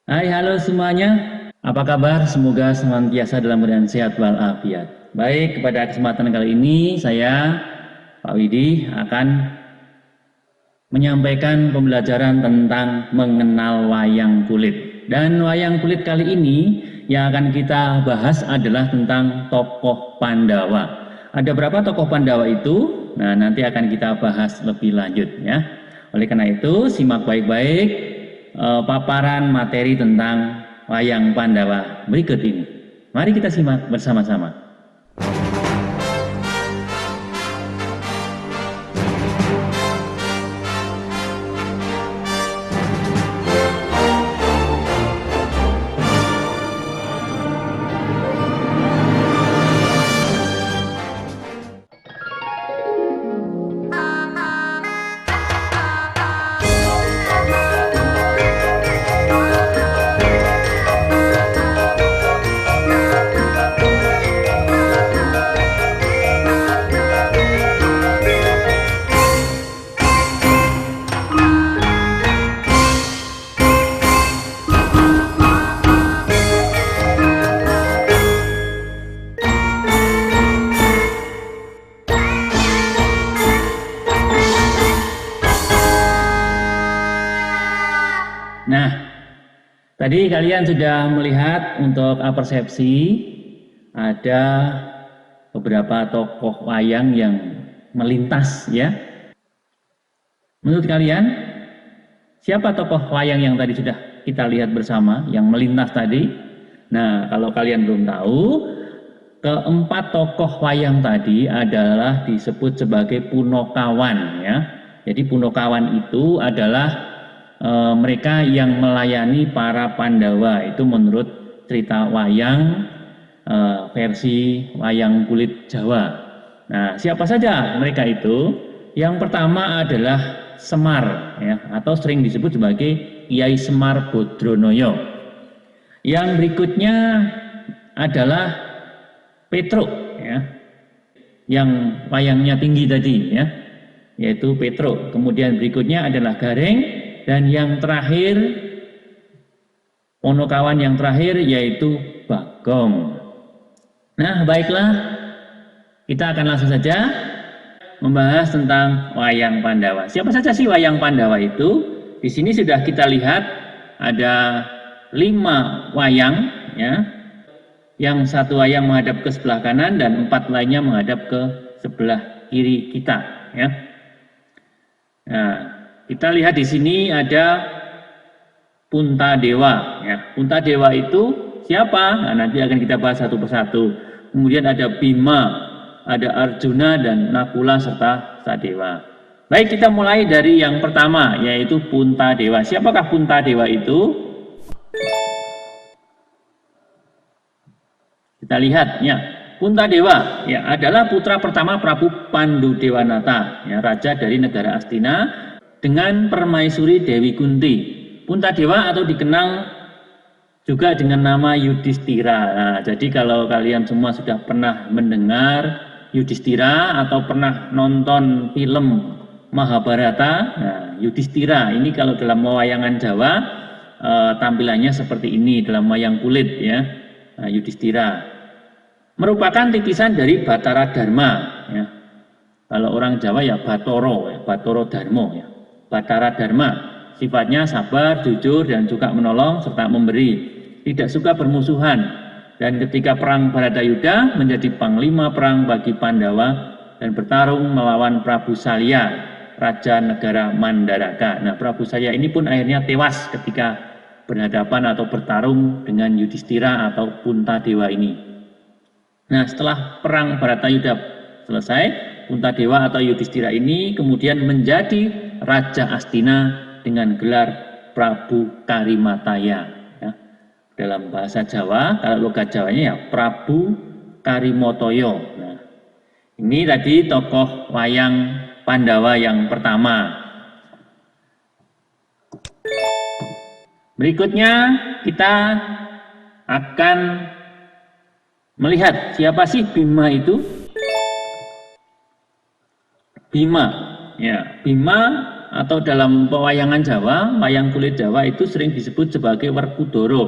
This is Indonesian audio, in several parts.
Hai, halo semuanya. Apa kabar? Semoga senantiasa dalam keadaan sehat walafiat. Baik, pada kesempatan kali ini saya, Pak Widi, akan menyampaikan pembelajaran tentang mengenal wayang kulit. Dan wayang kulit kali ini yang akan kita bahas adalah tentang tokoh Pandawa. Ada berapa tokoh Pandawa itu? Nah, nanti akan kita bahas lebih lanjut ya. Oleh karena itu, simak baik-baik paparan materi tentang wayang Pandawa berikut ini. Mari kita simak bersama-sama. Nah, tadi kalian sudah melihat untuk persepsi ada beberapa tokoh wayang yang melintas ya. Menurut kalian, siapa tokoh wayang yang tadi sudah kita lihat bersama yang melintas tadi? Nah, kalau kalian belum tahu, keempat tokoh wayang tadi adalah disebut sebagai punokawan ya. Jadi punokawan itu adalah mereka yang melayani para Pandawa itu menurut cerita wayang versi wayang kulit Jawa. Nah, siapa saja mereka itu? Yang pertama adalah Semar ya, atau sering disebut sebagai Kiai Semar Bodronoyo. Yang berikutnya adalah Petruk ya, yang wayangnya tinggi tadi ya, yaitu Petruk. Kemudian berikutnya adalah Gareng, dan yang terakhir Ponokawan yang terakhir yaitu Bagong. Nah, baiklah, kita akan langsung saja membahas tentang wayang Pandawa. Siapa saja sih wayang Pandawa itu? Di sini sudah kita lihat ada 5 wayang ya. Yang satu wayang menghadap ke sebelah kanan dan 4 lainnya menghadap ke sebelah kiri kita ya. Nah, kita lihat di sini ada Puntadewa ya. Puntadewa itu siapa? Nah, nanti akan kita bahas satu persatu. Kemudian ada Bima, ada Arjuna dan Nakula serta Sadewa. Baik, kita mulai dari yang pertama yaitu Puntadewa. Siapakah Puntadewa itu? Kita lihat ya, Puntadewa ya adalah putra pertama Prabu Pandudewanata ya, raja dari negara Astina dengan permaisuri Dewi Kunti. Puntadewa atau dikenal juga dengan nama Yudhistira. Nah, jadi kalau kalian semua sudah pernah mendengar Yudhistira atau pernah nonton film Mahabharata, nah, Yudhistira ini kalau dalam wayangan Jawa tampilannya seperti ini dalam wayang kulit ya. Nah, Yudhistira merupakan titisan dari Batara Dharma ya. Kalau orang Jawa ya Batoro ya, Batoro Dharma ya. Batara Dharma sifatnya sabar, jujur dan juga menolong serta memberi, tidak suka bermusuhan, dan ketika perang Bharatayuddha menjadi panglima perang bagi Pandawa dan bertarung melawan Prabu Salya, raja negara Mandaraka. Nah, Prabu Salya ini pun akhirnya tewas ketika berhadapan atau bertarung dengan Yudhistira atau Puntadewa ini. Nah, setelah perang Bharatayuddha selesai, Puntadewa atau Yudhistira ini kemudian menjadi Raja Astina dengan gelar Prabu Karimataya ya. Dalam bahasa Jawa, kalau logat Jawanya ya Prabu Karimotoyo. Nah, ini tadi tokoh wayang Pandawa yang pertama. Berikutnya kita akan melihat siapa sih Bima itu. Bima ya, Bima atau dalam pewayangan Jawa, wayang kulit Jawa itu sering disebut sebagai Werkudara.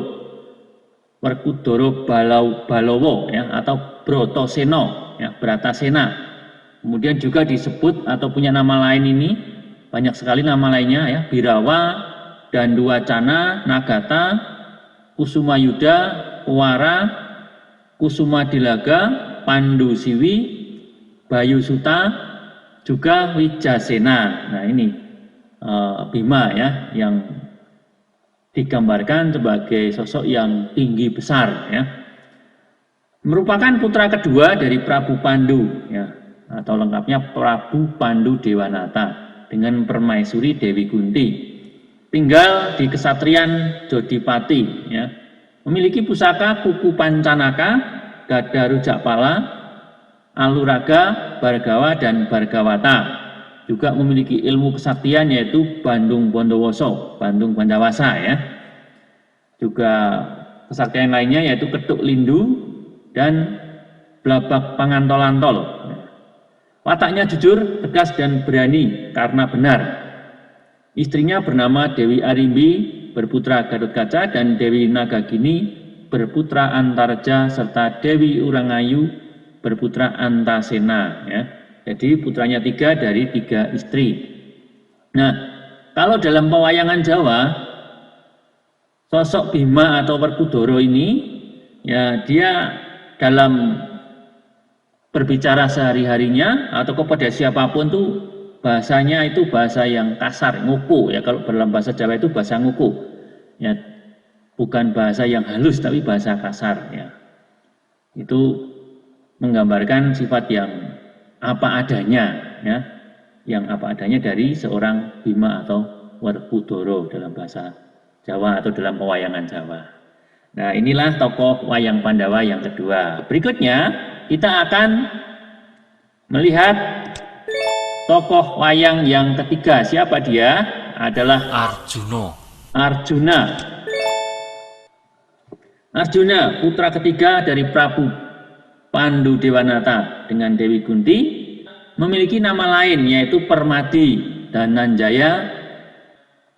Werkudara Balowo ya, atau Brotoseno ya, Bratasena. Kemudian juga disebut atau punya nama lain ini, banyak sekali nama lainnya ya, Birawa, Danduwacana, Nagata, Kusumayuda, Wara, Kusumadilaga, Pandusiwi, Bayusuta, juga Wijasena. Nah ini Bima ya, yang digambarkan sebagai sosok yang tinggi besar ya, merupakan putra kedua dari Prabu Pandu ya, atau lengkapnya Prabu Pandu Dewanata dengan permaisuri Dewi Kunti. Tinggal di Kesatrian Jodipati ya, memiliki pusaka kuku pancanaka, gada rujak pala, aluraga, bargawa, dan bargawata. Juga memiliki ilmu kesaktian yaitu Bandung Bondowoso, Bandung Bandawasa ya. Juga kesaktian lainnya yaitu Ketuk Lindu dan Blabak Pangantol-antol. Wataknya jujur, tegas, dan berani karena benar. Istrinya bernama Dewi Arimbi, berputra Gatotkaca, dan Dewi Nagagini, berputra Antareja, serta Dewi Urangayu, berputra Antasena ya. Jadi putranya 3 dari 3 istri. Nah, kalau dalam pewayangan Jawa, sosok Bima atau Werkudara ini ya, dia dalam berbicara sehari-harinya atau kepada siapapun tuh bahasanya itu bahasa yang kasar, nguku ya. Kalau dalam bahasa Jawa itu bahasa nguku ya, bukan bahasa yang halus tapi bahasa kasar ya. Itu menggambarkan sifat yang apa adanya ya, yang apa adanya dari seorang Bima atau Werkudara dalam bahasa Jawa atau dalam pewayangan Jawa. Nah, inilah tokoh wayang Pandawa yang kedua. Berikutnya kita akan melihat tokoh wayang yang ketiga. Siapa dia? Adalah Arjuna. Arjuna, putra ketiga dari Prabu Pandu Dewanata dengan Dewi Kunti, memiliki nama lain yaitu Permadi, Dananjaya,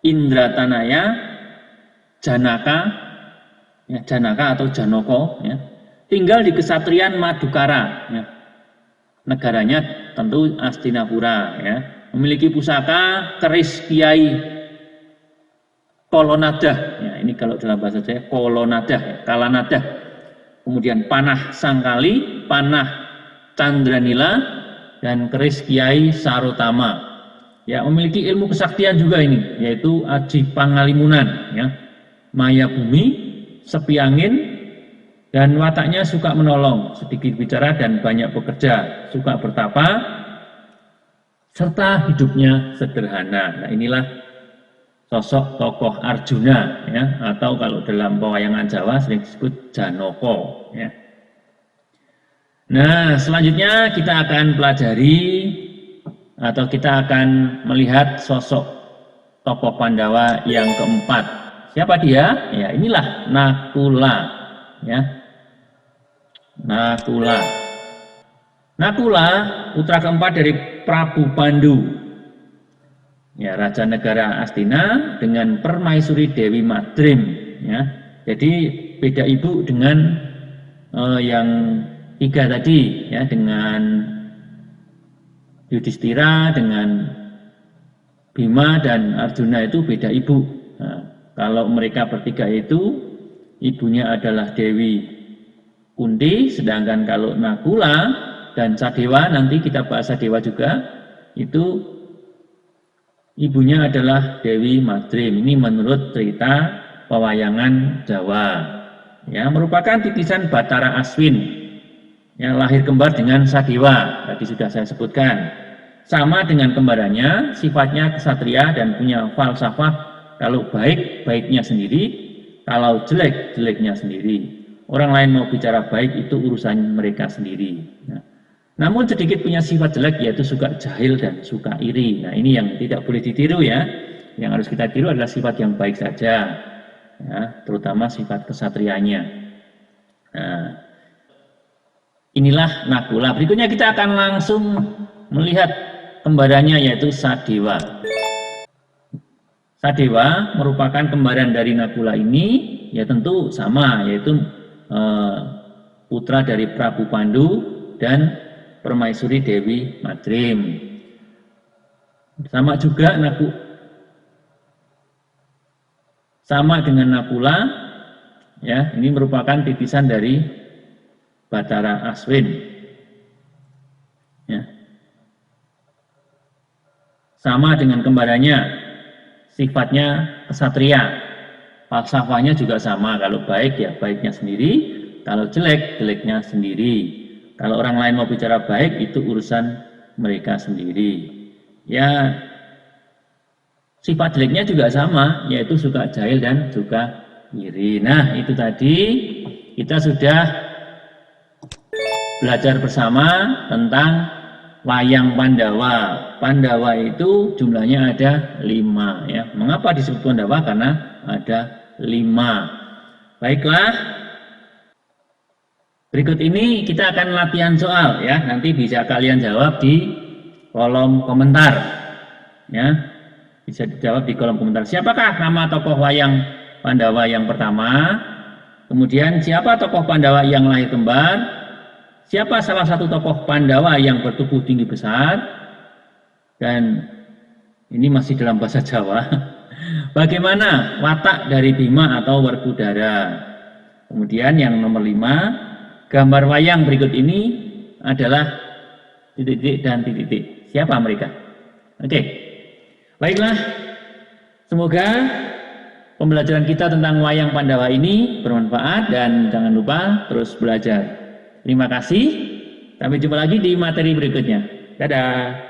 Indratanaya, Janaka, ya, Janaka atau Janoko, ya, tinggal di Kesatrian Madukara, ya, negaranya tentu Astinapura, ya, memiliki pusaka keris Kiai Kolonadah, ya, ini kalau dalam bahasa Jawa Kolonadah, ya, Kalanadah, kemudian panah Sangkali, panah Candranila, dan keris Kiai Sarotama. Ya, memiliki ilmu kesaktian juga ini, yaitu Aji Pangalimunan, ya, Maya Bumi, Sepi Angin, dan wataknya suka menolong, sedikit bicara dan banyak bekerja, suka bertapa, serta hidupnya sederhana. Nah, inilah sosok tokoh Arjuna, ya, atau kalau dalam pewayangan Jawa sering disebut Janoko, ya. Nah, selanjutnya kita akan pelajari atau kita akan melihat sosok tokoh Pandawa yang keempat. Siapa dia? Ya, inilah Nakula, ya. Nakula, putra keempat dari Prabu Pandu, ya, Raja Negara Astina dengan permaisuri Dewi Madrim, ya. Jadi beda ibu dengan yang 3 tadi, ya, dengan Yudhistira, dengan Bima dan Arjuna itu beda ibu. Nah, kalau mereka bertiga itu ibunya adalah Dewi Kunti, sedangkan kalau Nakula dan Sadewa, nanti kita bahas Sadewa juga, itu ibunya adalah Dewi Madrim. Ini menurut cerita pewayangan Jawa, ya, merupakan titisan Batara Aswin yang lahir kembar dengan Sadewa, tadi sudah saya sebutkan. Sama dengan kembarannya, sifatnya kesatria dan punya falsafah, kalau baik, baiknya sendiri, kalau jelek, jeleknya sendiri. Orang lain mau bicara baik itu urusan mereka sendiri. Nah, namun sedikit punya sifat jelek, yaitu suka jahil dan suka iri. Nah, ini yang tidak boleh ditiru, ya. Yang harus kita tiru adalah sifat yang baik saja, ya, terutama sifat kesatrianya. Nah, inilah Nakula. Berikutnya kita akan langsung melihat kembarannya, yaitu Sadewa. Sadewa merupakan kembaran dari Nakula ini, ya tentu sama, yaitu putra dari Prabu Pandu dan Permaisuri Dewi Madrim. Sama juga sama dengan Nakula, ya ini merupakan titisan dari Batara Aswin. Ya. Sama dengan kembarannya. Sifatnya kesatria, falsafahnya juga sama. Kalau baik ya baiknya sendiri, kalau jelek jeleknya sendiri. Kalau orang lain mau bicara baik itu urusan mereka sendiri. Ya sifat jeleknya juga sama, yaitu suka jahil dan suka iri. Nah itu tadi kita sudah belajar bersama tentang wayang Pandawa. Pandawa itu jumlahnya ada 5 ya. Mengapa disebut Pandawa? Karena ada 5. Baiklah. Berikut ini kita akan latihan soal ya. Nanti bisa kalian jawab di kolom komentar. Ya. Bisa dijawab di kolom komentar. Siapakah nama tokoh wayang Pandawa yang pertama? Kemudian siapa tokoh Pandawa yang lahir kembar? Siapa salah satu tokoh Pandawa yang bertubuh tinggi besar? Dan ini masih dalam bahasa Jawa. Bagaimana watak dari Bima atau Werkudara? Kemudian yang nomor 5, gambar wayang berikut ini adalah titik-titik dan titik-titik. Siapa mereka? Oke. Baiklah. Semoga pembelajaran kita tentang wayang Pandawa ini bermanfaat dan jangan lupa terus belajar. Terima kasih. Sampai jumpa lagi di materi berikutnya. Dadah.